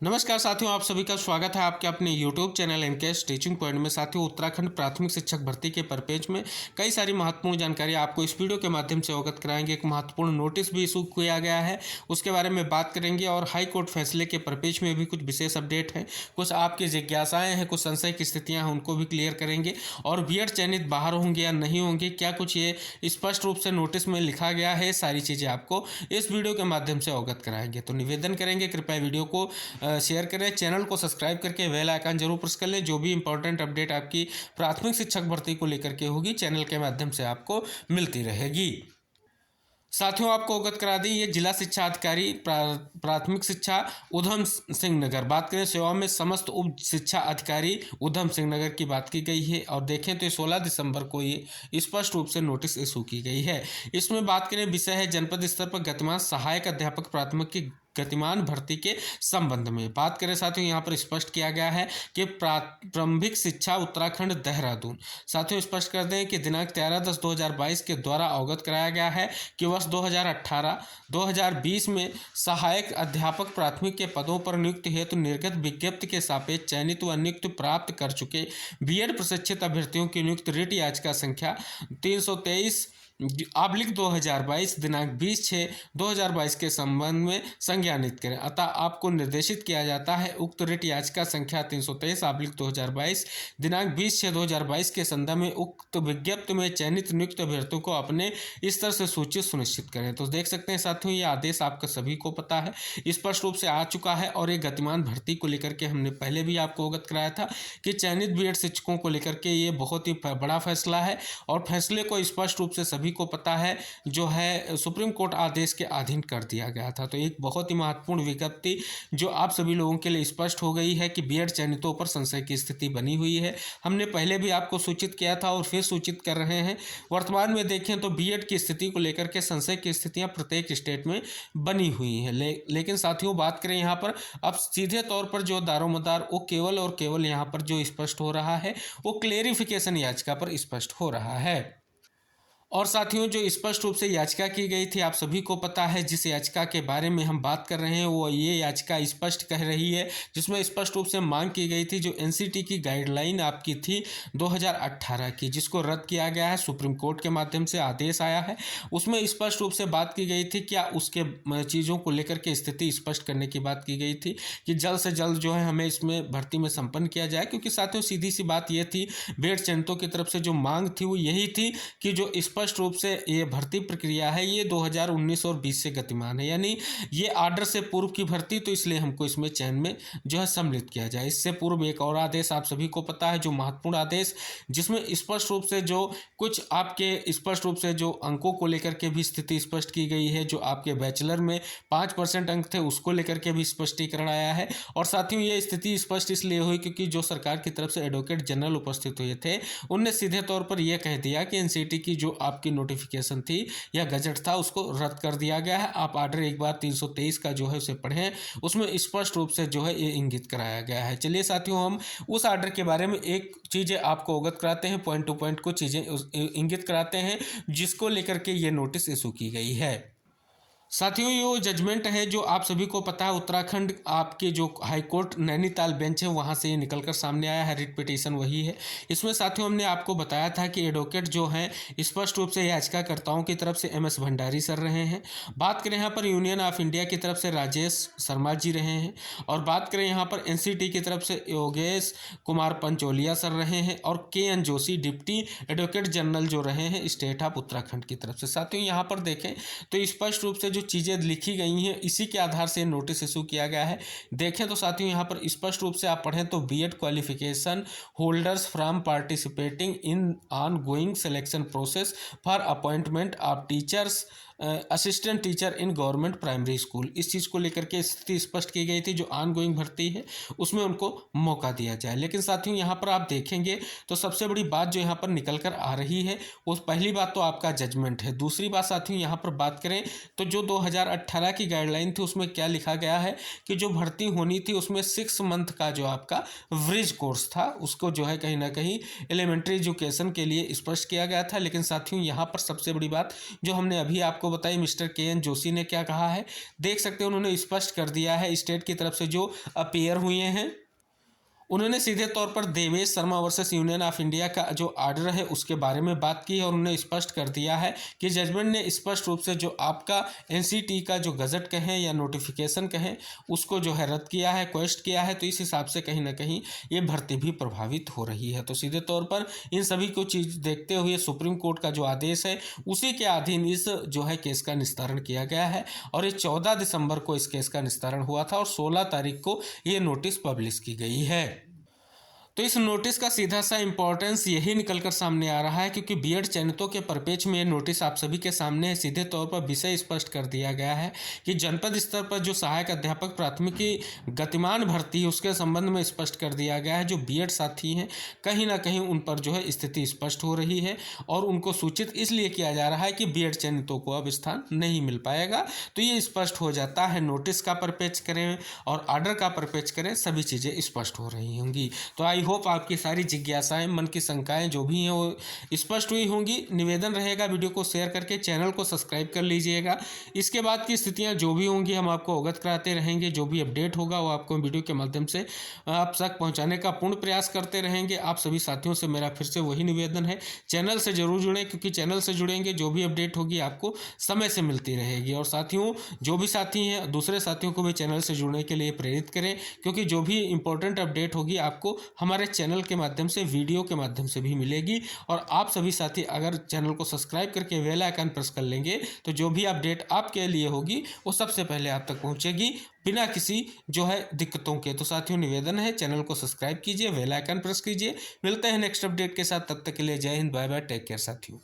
नमस्कार साथियों, आप सभी का स्वागत है आपके अपने YouTube channel NKS teaching point में। साथियों, उत्तराखंड प्राथमिक शिक्षक भर्ती के परपेज में कई सारी महत्वपूर्ण जानकारी आपको इस वीडियो के माध्यम से अवगत कराएंगे। एक महत्वपूर्ण नोटिस भी इशू किया गया है, उसके बारे में बात करेंगे और हाई कोर्ट फैसले के परपेज में भी कुछ विशेष अपडेट हैं, कुछ आपकी जिज्ञासाएँ हैं, कुछ संशय की स्थितियाँ हैं, उनको भी क्लियर करेंगे। और बीएड चयनित बाहर होंगे या नहीं होंगे, क्या कुछ ये स्पष्ट रूप से नोटिस में लिखा गया है, सारी चीज़ें आपको इस वीडियो के माध्यम से अवगत कराएंगे। तो निवेदन करेंगे, कृपया वीडियो को शेयर करें, चैनल को सब्सक्राइब करके बेल आइकन जरूर प्रेस कर लें। जो भी इंपॉर्टेंट अपडेट आपकी प्राथमिक शिक्षक भर्ती को लेकर के होगी, चैनल के माध्यम से आपको मिलती रहेगी। साथियों, आपको अवगत करा दें, ये जिला शिक्षा अधिकारी प्राथमिक शिक्षा उधम सिंह नगर, बात करें सेवा में समस्त उप शिक्षा अधिकारी उधम सिंह नगर की बात की गई है। और देखें तो 16 दिसंबर को ये स्पष्ट रूप से नोटिस इशू की गई है। इसमें बात करें, विषय है जनपद स्तर पर गतिमान सहायक अध्यापक प्राथमिक की गतिमान भर्ती के संबंध में। बात करें साथियों, यहाँ पर स्पष्ट किया गया है कि प्रारंभिक शिक्षा उत्तराखंड देहरादून, साथियों स्पष्ट कर दें कि दिनांक 13/10/2022 के द्वारा अवगत कराया गया है कि वर्ष 2018-2020 में सहायक अध्यापक प्राथमिक के पदों पर नियुक्ति हेतु निर्गत विज्ञप्ति के सापेक्ष चयनित व नियुक्ति प्राप्त कर चुके बीएड प्रशिक्षित अभ्यर्थियों की नियुक्त रिट याचिका संख्या 323/2022 दिनांक 20/6/2022 के संबंध में संज्ञानित करें। अतः आपको निर्देशित किया जाता है उक्त रिट याचिका संख्या 323/2022 दिनांक 20/6/2022 के संदर्भ में उक्त विज्ञप्ति में चयनित नियुक्त अभ्यर्थियों को अपने स्तर से सूचित सुनिश्चित करें। तो देख सकते हैं साथियों, ये आदेश आपका सभी को पता है, स्पष्ट रूप से आ चुका है। और ये गतिमान भर्ती को लेकर के हमने पहले भी आपको अवगत कराया था कि चयनित बीएड शिक्षकों को लेकर के ये बहुत ही बड़ा फैसला है। और फैसले को स्पष्ट रूप से सभी को पता है, जो है सुप्रीम कोर्ट आदेश के अधीन कर दिया गया था। तो एक बहुत ही महत्वपूर्ण विज्ञप्ति जो आप सभी लोगों के लिए स्पष्ट हो गई है कि बीएड चयनितों पर संशय की स्थिति बनी हुई है। हमने पहले भी आपको सूचित किया था और फिर सूचित कर रहे हैं। वर्तमान में देखें तो बीएड की स्थिति को लेकर के संशय की स्थितियां प्रत्येक स्टेट में बनी हुई हैं। लेकिन साथियों, बात करें यहाँ पर अब सीधे तौर पर जो दारोमदार वो केवल और केवल यहाँ पर जो स्पष्ट हो रहा है वो क्लेरिफिकेशन याचिका पर स्पष्ट हो रहा है। और साथियों, जो स्पष्ट रूप से याचिका की गई थी, आप सभी को पता है जिस याचिका के बारे में हम बात कर रहे हैं वो ये याचिका स्पष्ट कह रही है, जिसमें स्पष्ट रूप से मांग की गई थी जो एनसीटी की गाइडलाइन आपकी थी 2018 की, जिसको रद्द किया गया है, सुप्रीम कोर्ट के माध्यम से आदेश आया है। उसमें स्पष्ट रूप से बात की गई थी, क्या उसके चीज़ों को लेकर के स्थिति स्पष्ट करने की बात की गई थी कि जल्द से जल्द जो है हमें इसमें भर्ती में संपन्न किया जाए। क्योंकि साथियों, सीधी सी बात ये थी, बीएड चयनितों की तरफ से जो मांग थी वो यही थी कि जो स्पष्ट रूप से ये भर्ती प्रक्रिया है ये 2019 और 20 से गतिमान है, यानी ये आर्डर से पूर्व की भर्ती, तो इसलिए हमको इसमें चयन में जो है सम्मिलित किया जाए। इससे पूर्व एक और आदेश आप सभी को पता है, जो महत्वपूर्ण आदेश, जिसमें स्पष्ट रूप से जो कुछ आपके स्पष्ट रूप से जो अंकों को लेकर के भी स्थिति स्पष्ट की गई है, जो आपके बैचलर में 5% अंक थे उसको लेकर के भी स्पष्टीकरण आया है। और साथियों, ये स्थिति स्पष्ट इसलिए हुई क्योंकि जो सरकार की तरफ से एडवोकेट जनरल उपस्थित हुए थे, उनने सीधे तौर पर यह कह दिया कि एनसीटी की जो आपकी नोटिफिकेशन थी या गजट था उसको रद्द कर दिया गया है। आप आर्डर एक बार 323 का जो है उसे पढ़ें, उसमें स्पष्ट रूप से जो है ये इंगित कराया गया है। चलिए साथियों, हम उस आर्डर के बारे में एक चीज़ें आपको अवगत कराते हैं, पॉइंट टू पॉइंट कुछ चीज़ें इंगित कराते हैं जिसको लेकर के ये नोटिस इशू की गई है। साथियों, ये जजमेंट है जो आप सभी को पता है, उत्तराखंड आपके जो हाईकोर्ट नैनीताल बेंच है वहाँ से ये निकलकर सामने आया है, रिट पिटीशन वही है। इसमें साथियों हमने आपको बताया था कि एडवोकेट जो हैं स्पष्ट रूप से याचिकाकर्ताओं की तरफ से एमएस भंडारी सर रहे हैं। बात करें यहाँ पर यूनियन ऑफ इंडिया की तरफ से राजेश शर्मा जी रहे हैं। और बात करें यहाँ पर एनसीटी की तरफ से योगेश कुमार पंचोलिया सर रहे हैं। और K N Joshi deputy advocate general जो रहे हैं स्टेट ऑफ उत्तराखंड की तरफ से। साथियों, यहाँ पर देखें तो स्पष्ट रूप से जो चीज़ें लिखी गई हैं इसी के आधार से नोटिस इशू किया गया है। देखें तो साथियों, यहाँ पर स्पष्ट रूप से आप पढ़ें तो B Ed qualification holders from participating in ongoing selection process for appointment of teachers assistant teacher in government primary school, इस चीज़ को लेकर के स्थिति स्पष्ट की गई थी, जो ऑन गोइंग भर्ती है उसमें उनको मौका दिया जाए। लेकिन साथियों, यहाँ पर आप देखेंगे तो सबसे बड़ी बात जो यहाँ पर निकल कर आ रही है वो पहली बात तो आपका जजमेंट है। दूसरी बात साथियों, यहाँ पर बात करें तो जो 2018 की गाइडलाइन थी उसमें क्या लिखा गया है कि जो भर्ती होनी थी उसमें 6 मंथ का जो आपका ब्रिज कोर्स था उसको जो है कहीं ना कहीं एलिमेंट्री एजुकेशन के लिए स्पष्ट किया गया था। लेकिन साथियों, यहाँ पर सबसे बड़ी बात जो हमने अभी आपको आपको बताइए मिस्टर KN जोशी ने क्या कहा है, देख सकते हैं उन्होंने स्पष्ट कर दिया है स्टेट की तरफ से जो अपीयर हुए हैं। उन्होंने सीधे तौर पर Devesh Sharma versus union of India का जो आर्डर है उसके बारे में बात की है और उन्होंने स्पष्ट कर दिया है कि जजमेंट ने स्पष्ट रूप से जो आपका NCT का जो गजट कहें या नोटिफिकेशन कहें उसको जो है रद्द किया है, क्वेश्चन किया है। तो इस हिसाब से कहीं ना कहीं ये भर्ती भी प्रभावित हो रही है। तो सीधे तौर पर इन सभी को चीज़ देखते हुए सुप्रीम कोर्ट का जो आदेश है उसी के अधीन इस जो है केस का निस्तारण किया गया है और ये 14 दिसंबर को इस केस का निस्तारण हुआ था और 16 तारीख को ये नोटिस पब्लिश की गई है। तो इस नोटिस का सीधा सा इंपॉर्टेंस यही निकलकर सामने आ रहा है क्योंकि बीएड चयनितों के परिपेक्ष में ये नोटिस आप सभी के सामने है। सीधे तौर पर विषय स्पष्ट कर दिया गया है कि जनपद स्तर पर जो सहायक अध्यापक प्राथमिकी गतिमान भर्ती है उसके संबंध में स्पष्ट कर दिया गया है। जो बीएड साथी हैं कहीं ना कहीं उन पर जो है स्थिति स्पष्ट हो रही है और उनको सूचित इसलिए किया जा रहा है कि बीएड चयनितों को अब स्थान नहीं मिल पाएगा। तो ये स्पष्ट हो जाता है, नोटिस का परिपेक्ष करें और आर्डर का परिपेक्ष करें, सभी चीज़ें स्पष्ट हो रही होंगी। तो आई होप आपकी सारी जिज्ञासाएं, मन की शंकाएं जो भी हैं वो स्पष्ट हुई होंगी। निवेदन रहेगा वीडियो को शेयर करके चैनल को सब्सक्राइब कर लीजिएगा। इसके बाद की स्थितियां जो भी होंगी हम आपको अवगत कराते रहेंगे। जो भी अपडेट होगा वो आपको वीडियो के माध्यम से आप तक पहुंचाने का पूर्ण प्रयास करते रहेंगे। आप सभी साथियों से मेरा फिर से वही निवेदन है, चैनल से जरूर जुड़ें क्योंकि चैनल से जुड़ेंगे जो भी अपडेट होगी आपको समय से मिलती रहेगी। और साथियों जो भी साथी हैं दूसरे साथियों को भी चैनल से जुड़ने के लिए प्रेरित करें क्योंकि जो भी इंपॉर्टेंट अपडेट होगी आपको हमारे चैनल के माध्यम से, वीडियो के माध्यम से भी मिलेगी। और आप सभी साथी अगर चैनल को सब्सक्राइब करके बेल आइकन प्रेस कर लेंगे तो जो भी अपडेट आपके लिए होगी वो सबसे पहले आप तक पहुंचेगी बिना किसी जो है दिक्कतों के। तो साथियों निवेदन है चैनल को सब्सक्राइब कीजिए, बेल आइकन प्रेस कीजिए। मिलते हैं नेक्स्ट अपडेट के साथ, तब तक के लिए जय हिंद, बाय बाय, टेक केयर साथियों।